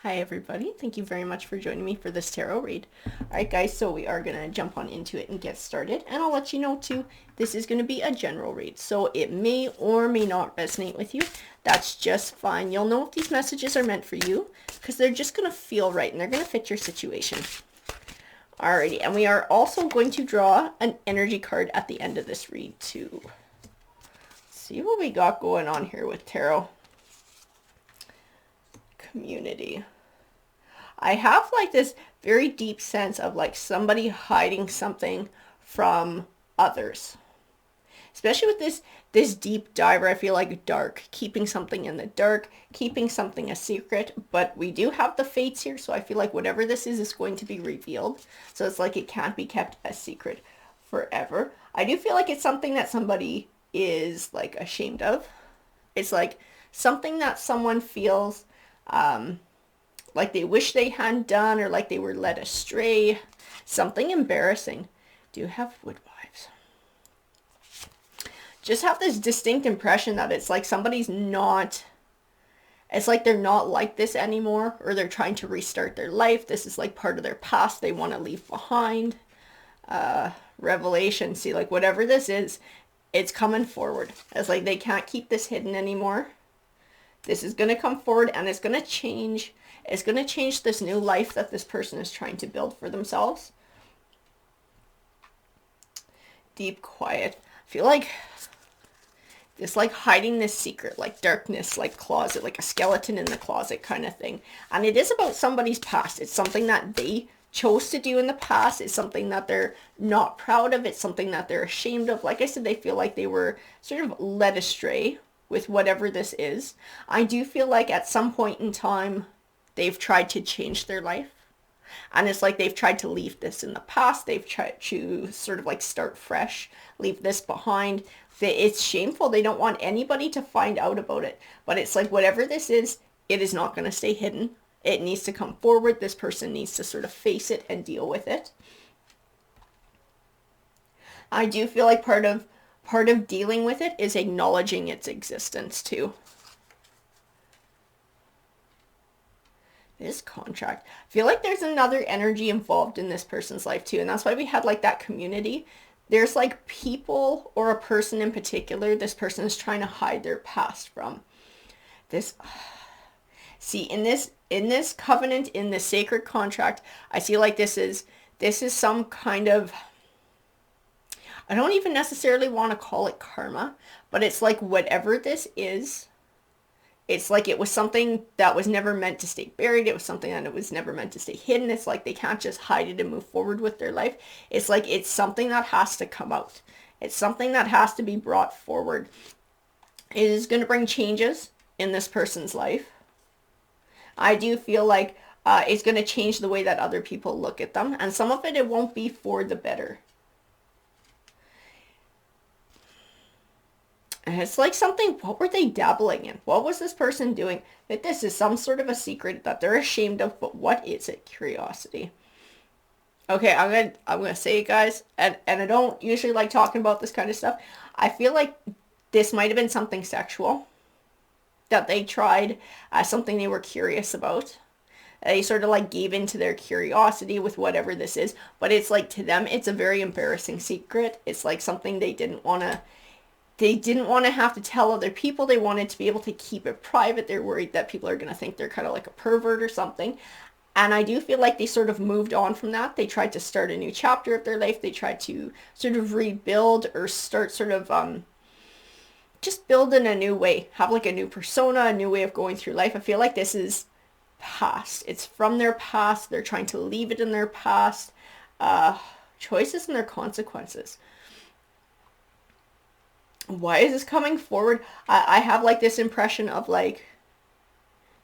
Hi everybody, thank you very much for joining me for this tarot read. Alright guys, so we are going to jump on into it and get started, and I'll let you know too, this is going to be a general read, so it may or may not resonate with you. That's just fine. You'll know if these messages are meant for you, because they're just going to feel right and they're going to fit your situation. Alrighty, and we are also going to draw an energy card at the end of this read too. Let's see what we got going on here with tarot. Community. I have like this very deep sense of like somebody hiding something from others, especially with this deep dive where I feel like dark, keeping something in the dark, keeping something a secret. But we do have the fates here, so I feel like whatever this is going to be revealed, so it's like it can't be kept a secret forever. I do feel like it's something that somebody is like ashamed of. It's like something that someone feels like they wish they hadn't done, or like they were led astray. Something embarrassing. Do have wood wives. Just have this distinct impression that it's like somebody's not, it's like they're not like this anymore, or they're trying to restart their life. This is like part of their past they want to leave behind. Revelation. See, like whatever this is, it's coming forward. It's like they can't keep this hidden anymore. This is going to come forward and it's going to change. It's going to change this new life that this person is trying to build for themselves. Deep quiet. I feel like it's like hiding this secret, like darkness, like closet, like a skeleton in the closet kind of thing. And it is about somebody's past. It's something that they chose to do in the past. It's something that they're not proud of. It's something that they're ashamed of. Like I said, they feel like they were sort of led astray with whatever this is. I do feel like at some point in time, they've tried to change their life. And it's like they've tried to leave this in the past. They've tried to sort of like start fresh, leave this behind. It's shameful. They don't want anybody to find out about it. But it's like whatever this is, it is not going to stay hidden. It needs to come forward. This person needs to sort of face it and deal with it. I do feel like part of dealing with it is acknowledging its existence too. This contract. I feel like there's another energy involved in this person's life too. And that's why we had like that community. There's like people or a person in particular this person is trying to hide their past from. This, see, in this covenant, in this sacred contract, I feel like this is some kind of, I don't even necessarily want to call it karma, but it's like whatever this is, it's like it was something that was never meant to stay buried. It was something that it was never meant to stay hidden. It's like they can't just hide it and move forward with their life. It's like it's something that has to come out. It's something that has to be brought forward. It is going to bring changes in this person's life. I do feel like it's going to change the way that other people look at them. And some of it won't be for the better. And it's like something, what were they dabbling in? What was this person doing? That this is some sort of a secret that they're ashamed of, but what is it? Curiosity. Okay, I'm gonna say it, guys, and I don't usually like talking about this kind of stuff. I feel like this might have been something sexual that they tried, something they were curious about. They sort of like gave into their curiosity with whatever this is, but it's like to them, it's a very embarrassing secret. It's like something they didn't want to have to tell other people. They wanted to be able to keep it private. They're worried that people are going to think they're kind of like a pervert or something. And I do feel like they sort of moved on from that. They tried to start a new chapter of their life. They tried to sort of rebuild or start sort of just build in a new way. Have like a new persona, a new way of going through life. I feel like this is past. It's from their past. They're trying to leave it in their past. Choices and their consequences. Why is this coming forward? I have like this impression of like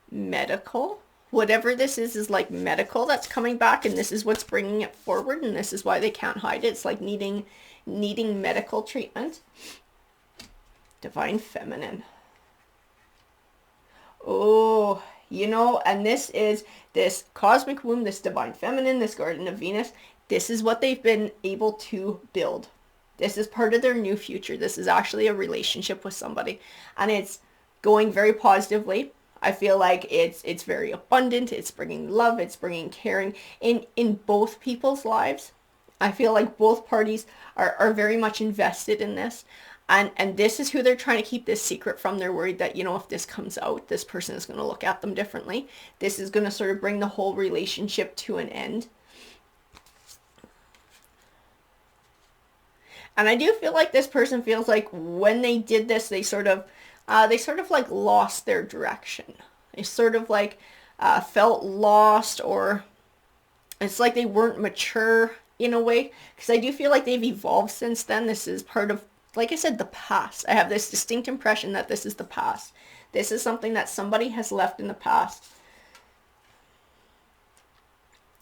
medical. Whatever this is like medical that's coming back, and this is what's bringing it forward, and this is why they can't hide it. It's like needing medical treatment. Divine feminine. Oh, and this is this cosmic womb, this divine feminine, this garden of Venus. This is what they've been able to build. This is part of their new future. This is actually a relationship with somebody. And it's going very positively. I feel like it's very abundant. It's bringing love. It's bringing caring in both people's lives. I feel like both parties are very much invested in this. And this is who they're trying to keep this secret from. They're worried that, if this comes out, this person is going to look at them differently. This is going to sort of bring the whole relationship to an end. And I do feel like this person feels like when they did this, they sort of like lost their direction. They sort of like felt lost, or it's like they weren't mature in a way. Because I do feel like they've evolved since then. This is part of, like I said, the past. I have this distinct impression that this is the past. This is something that somebody has left in the past.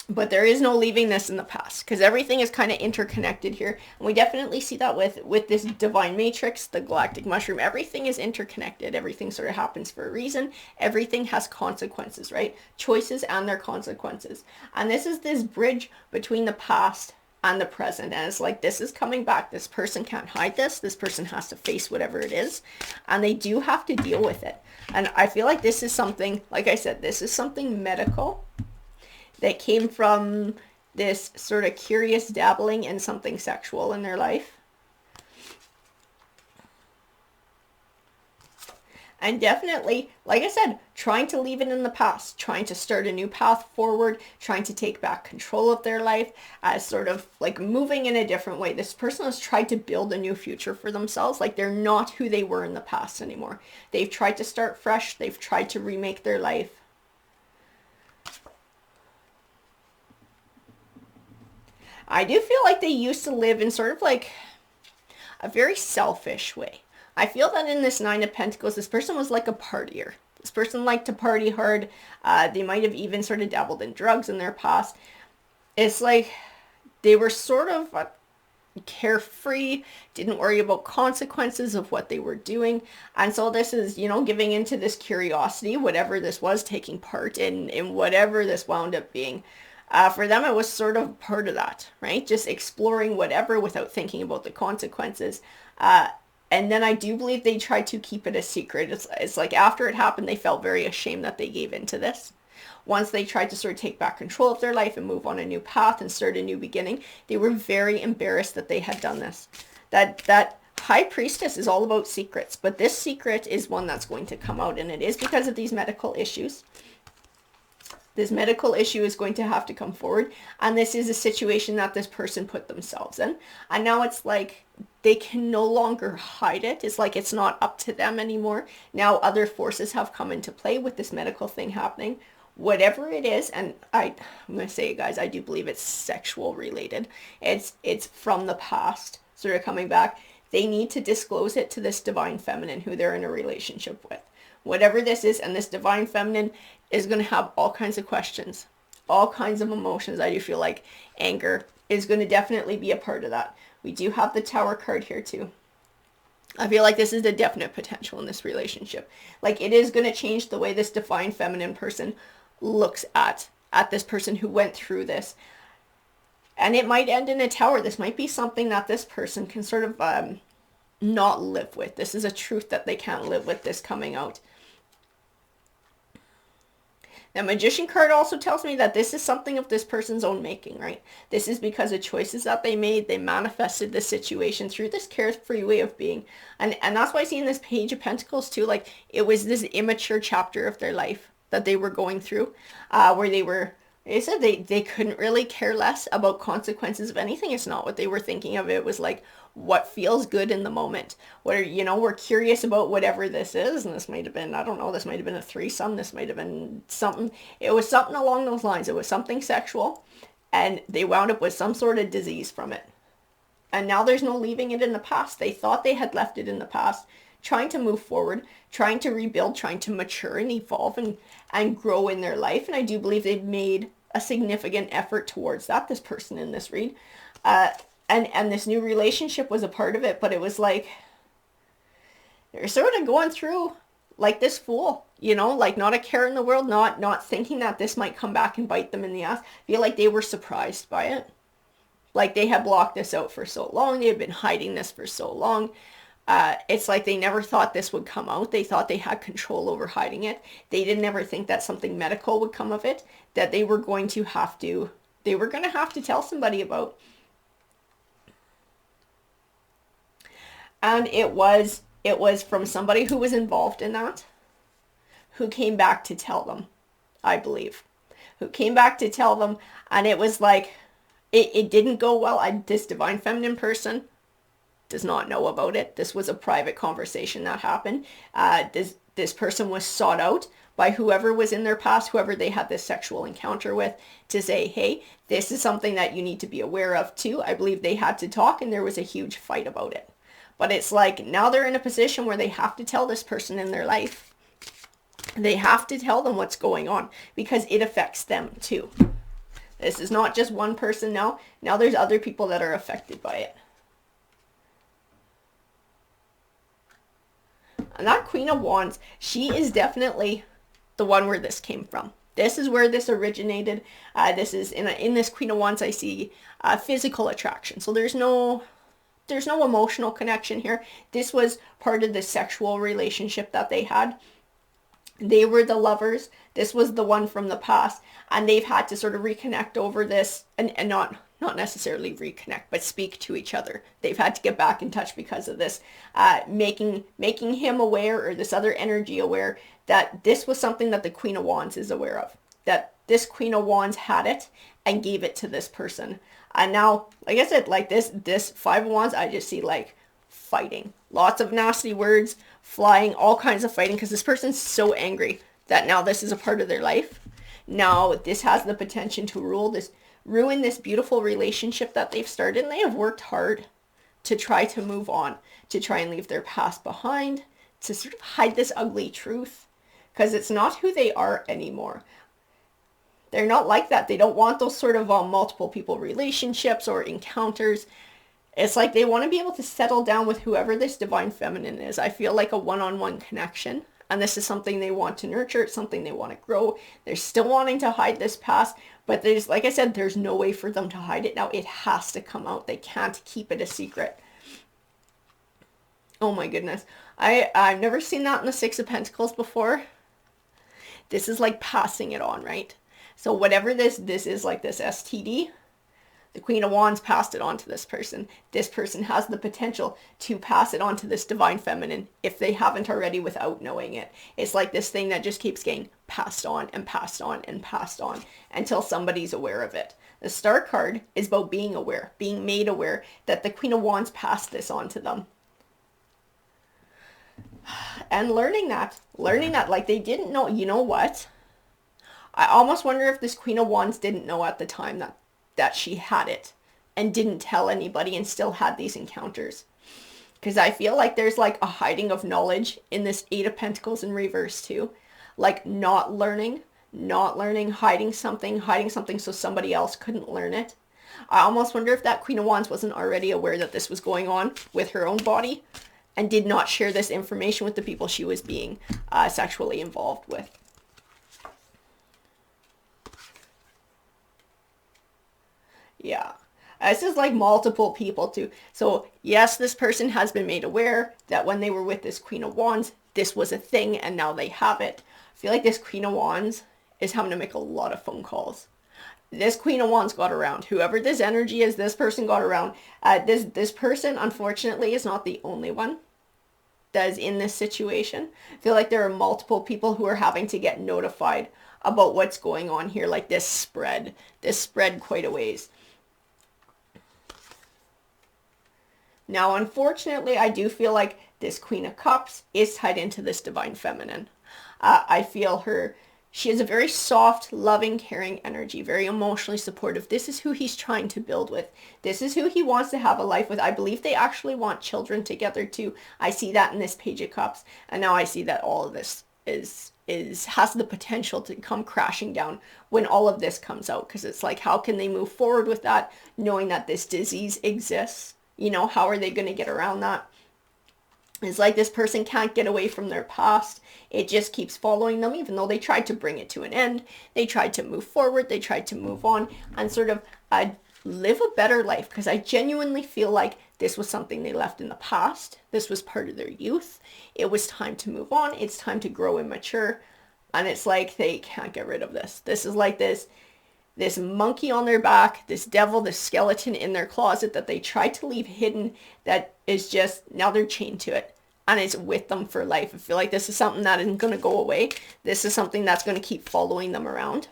But there is no leaving this in the past, because everything is kind of interconnected here. And we definitely see that with this divine matrix, the galactic mushroom. Everything is interconnected. Everything sort of happens for a reason. Everything has consequences, right? Choices and their consequences. And this is this bridge between the past and the present. And it's like, this is coming back. This person can't hide this. This person has to face whatever it is. And they do have to deal with it. And I feel like this is something, like I said, this is something medical that came from this sort of curious dabbling in something sexual in their life. And definitely, like I said, trying to leave it in the past, trying to start a new path forward, trying to take back control of their life, as sort of like moving in a different way. This person has tried to build a new future for themselves. Like, they're not who they were in the past anymore. They've tried to start fresh. They've tried to remake their life. I do feel like they used to live in sort of like a very selfish way. I feel that in this Nine of Pentacles, this person was like a partier. This person liked to party hard. They might have even sort of dabbled in drugs in their past. It's like they were sort of carefree, didn't worry about consequences of what they were doing. And so this is, giving into this curiosity, whatever this was, taking part in whatever this wound up being. For them, it was sort of part of that, right? Just exploring whatever without thinking about the consequences. And then I do believe they tried to keep it a secret. It's like after it happened, they felt very ashamed that they gave into this. Once they tried to sort of take back control of their life and move on a new path and start a new beginning, they were very embarrassed that they had done this. That High Priestess is all about secrets, but this secret is one that's going to come out, and it is because of these medical issues. This medical issue is going to have to come forward. And this is a situation that this person put themselves in. And now it's like they can no longer hide it. It's like it's not up to them anymore. Now other forces have come into play with this medical thing happening. Whatever it is, and I'm going to say it, guys, I do believe it's sexual related. It's from the past sort of coming back. They need to disclose it to this divine feminine who they're in a relationship with. Whatever this is, and this divine feminine is going to have all kinds of questions, all kinds of emotions. I do feel like anger is going to definitely be a part of that. We do have the Tower card here too. I feel like this is the definite potential in this relationship. Like, it is going to change the way this divine feminine person looks at this person who went through this. And it might end in a tower. This might be something that this person can sort of not live with. This is a truth that they can't live with, this coming out. The Magician card also tells me that this is something of this person's own making, right? This is because of choices that they made. They manifested this situation through this carefree way of being. And that's why I see in this Page of Pentacles too, like it was this immature chapter of their life that they were going through, where they said they couldn't really care less about consequences of anything. It's not what they were thinking of. It was like what feels good in the moment. Where, we're curious about whatever this is. And this might have been, I don't know, this might have been a threesome. This might have been something. It was something along those lines. It was something sexual. And they wound up with some sort of disease from it. And now there's no leaving it in the past. They thought they had left it in the past, trying to move forward, trying to rebuild, trying to mature and evolve and grow in their life. And I do believe they've made a significant effort towards that, this person in this read. And this new relationship was a part of it, but it was like they're sort of going through like this fool, like not a care in the world, not thinking that this might come back and bite them in the ass. I feel like they were surprised by it. Like they had blocked this out for so long. They had been hiding this for so long. It's like they never thought this would come out. They thought they had control over hiding it. They didn't ever think that something medical would come of it, that they were going to have to, they were going to have to tell somebody about. And it was from somebody who was involved in that, who came back to tell them, I believe. Who came back to tell them, and it was like, it didn't go well. This divine feminine person does not know about it. This was a private conversation that happened. This person was sought out by whoever was in their past, whoever they had this sexual encounter with, to say, hey, this is something that you need to be aware of too. I believe they had to talk, and there was a huge fight about it. But it's like now they're in a position where they have to tell this person in their life. They have to tell them what's going on because it affects them too. This is not just one person now. Now there's other people that are affected by it. And that Queen of Wands, she is definitely the one where this came from. This is where this originated. This is in this Queen of Wands, I see physical attraction. So there's no emotional connection here. This was part of the sexual relationship that they had. They were the lovers. This was the one from the past, and they've had to sort of reconnect over this, and not necessarily reconnect, but speak to each other. They've had to get back in touch because of this, making him aware, or this other energy aware, that this was something that the Queen of Wands is aware of. That this Queen of Wands had it and gave it to this person. And now, like I said, like this Five of Wands, I just see like fighting. Lots of nasty words, flying, all kinds of fighting, because this person's so angry that now this is a part of their life. Now this has the potential to ruin this beautiful relationship that they've started, and they have worked hard to try to move on, to try and leave their past behind, to sort of hide this ugly truth, because it's not who they are anymore. They're not like that. They don't want those sort of multiple people relationships or encounters. It's like they want to be able to settle down with whoever this divine feminine is. I feel like a one-on-one connection. And this is something they want to nurture. It's something they want to grow. They're still wanting to hide this past. But there's, like I said, there's no way for them to hide it now. It has to come out. They can't keep it a secret. Oh my goodness. I've never seen that in the Six of Pentacles before. This is like passing it on, right? So whatever this is, like this STD, the Queen of Wands passed it on to this person. This person has the potential to pass it on to this divine feminine if they haven't already without knowing it. It's like this thing that just keeps getting passed on and passed on and passed on until somebody's aware of it. The Star card is about being aware, being made aware that the Queen of Wands passed this on to them. And learning that like they didn't know. You know what? I almost wonder if this Queen of Wands didn't know at the time that she had it and didn't tell anybody and still had these encounters. Because I feel like there's like a hiding of knowledge in this Eight of Pentacles in reverse too. Like not learning, hiding something so somebody else couldn't learn it. I almost wonder if that Queen of Wands wasn't already aware that this was going on with her own body and did not share this information with the people she was being sexually involved with. Yeah. This is like multiple people too. So yes, this person has been made aware that when they were with this Queen of Wands, this was a thing and now they have it. I feel like this Queen of Wands is having to make a lot of phone calls. This Queen of Wands got around. Whoever this energy is, this person got around. This person, unfortunately, is not the only one that is in this situation. I feel like there are multiple people who are having to get notified about what's going on here. Like this spread quite a ways. Now, unfortunately, I do feel like this Queen of Cups is tied into this divine feminine. I feel she has a very soft, loving, caring energy, very emotionally supportive. This is who he's trying to build with. This is who he wants to have a life with. I believe they actually want children together too. I see that in this Page of Cups. And now I see that all of this has the potential to come crashing down when all of this comes out. Because it's like, how can they move forward with that, knowing that this disease exists? You know, how are they going to get around that? It's like this person can't get away from their past. It just keeps following them, even though they tried to bring it to an end. They tried to move forward. They tried to move on and sort of live a better life. Because I genuinely feel like This was something they left in the past. This was part of their youth. It was time to move on. It's time to grow and mature. And it's like they can't get rid of this. This is like this monkey on their back, this devil, this skeleton in their closet that they tried to leave hidden, that is just, now they're chained to it. And it's with them for life. I feel like this is something that isn't going to go away. This is something that's going to keep following them around.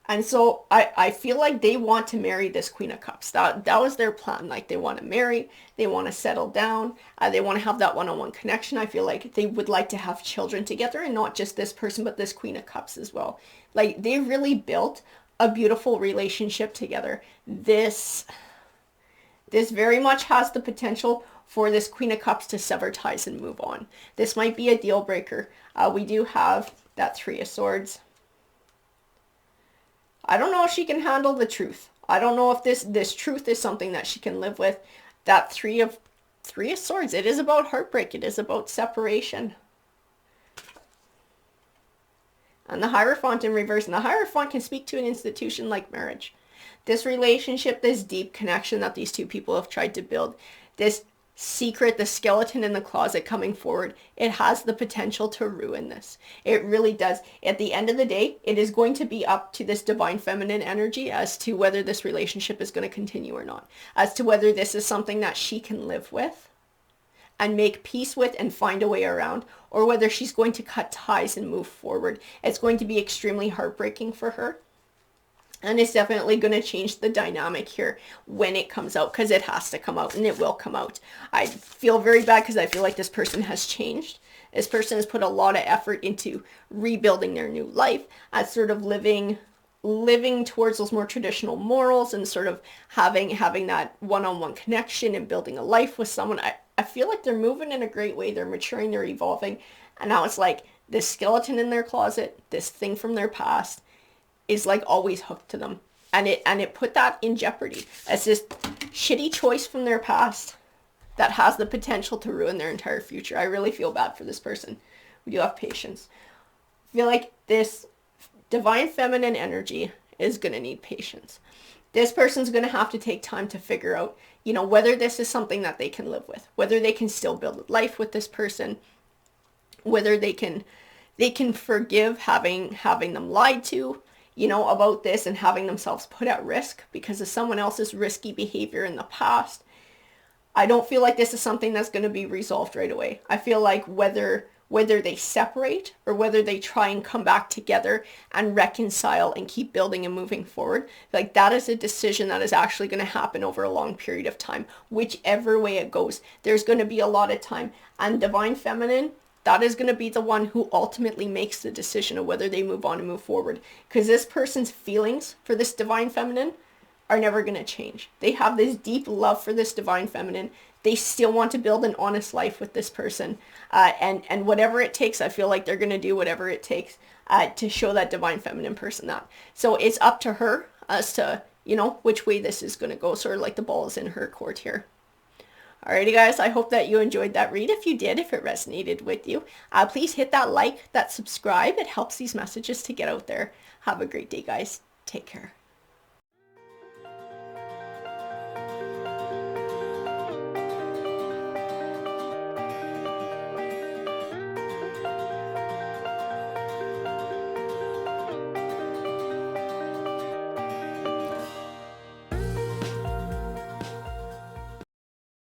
And so I feel like they want to marry this Queen of Cups. That was their plan. Like, they want to marry, they want to settle down, they want to have that one-on-one connection. I feel like they would like to have children together, and not just this person, but this Queen of Cups as well. Like, they really built a beautiful relationship together. This very much has the potential for this Queen of Cups to sever ties and move on. This might be a deal breaker. We do have that Three of Swords. I don't know if she can handle the truth. I don't know if this truth is something that she can live with. That Three of Swords, it is about heartbreak. It is about separation. And the Hierophant in reverse. And the Hierophant can speak to an institution like marriage. This relationship, this deep connection that these two people have tried to build, this secret, the skeleton in the closet coming forward, it has the potential to ruin this. It really does. At the end of the day, it is going to be up to this divine feminine energy as to whether this relationship is going to continue or not, as to whether this is something that she can live with and make peace with and find a way around, or whether she's going to cut ties and move forward. It's going to be extremely heartbreaking for her. And it's definitely going to change the dynamic here when it comes out, because it has to come out, and it will come out. I feel very bad because I feel like this person has changed. This person has put a lot of effort into rebuilding their new life, as sort of living towards those more traditional morals, and sort of having that one-on-one connection and building a life with someone. I feel like they're moving in a great way. They're maturing, they're evolving. And now it's like this skeleton in their closet, this thing from their past, is like always hooked to them, and it put that in jeopardy as this shitty choice from their past that has the potential to ruin their entire future. I really feel bad for this person. We do have patience. I feel like this divine feminine energy is going to need patience. This person's going to have to take time to figure out, whether this is something that they can live with, whether they can still build a life with this person, whether they can forgive having them lied to, about this, and having themselves put at risk because of someone else's risky behavior in the past. I don't feel like this is something that's going to be resolved right away. I feel like whether they separate or whether they try and come back together and reconcile and keep building and moving forward, like, that is a decision that is actually going to happen over a long period of time. Whichever way it goes, there's going to be a lot of time. And divine feminine, that is going to be the one who ultimately makes the decision of whether they move on and move forward. Because this person's feelings for this divine feminine are never going to change. They have this deep love for this divine feminine. They still want to build an honest life with this person. And whatever it takes, I feel like they're going to do whatever it takes to show that divine feminine person that. So it's up to her as to, which way this is going to go. Sort of like the ball is in her court here. Alrighty guys, I hope that you enjoyed that read. If you did, if it resonated with you, please hit that like, that subscribe. It helps these messages to get out there. Have a great day, guys. Take care.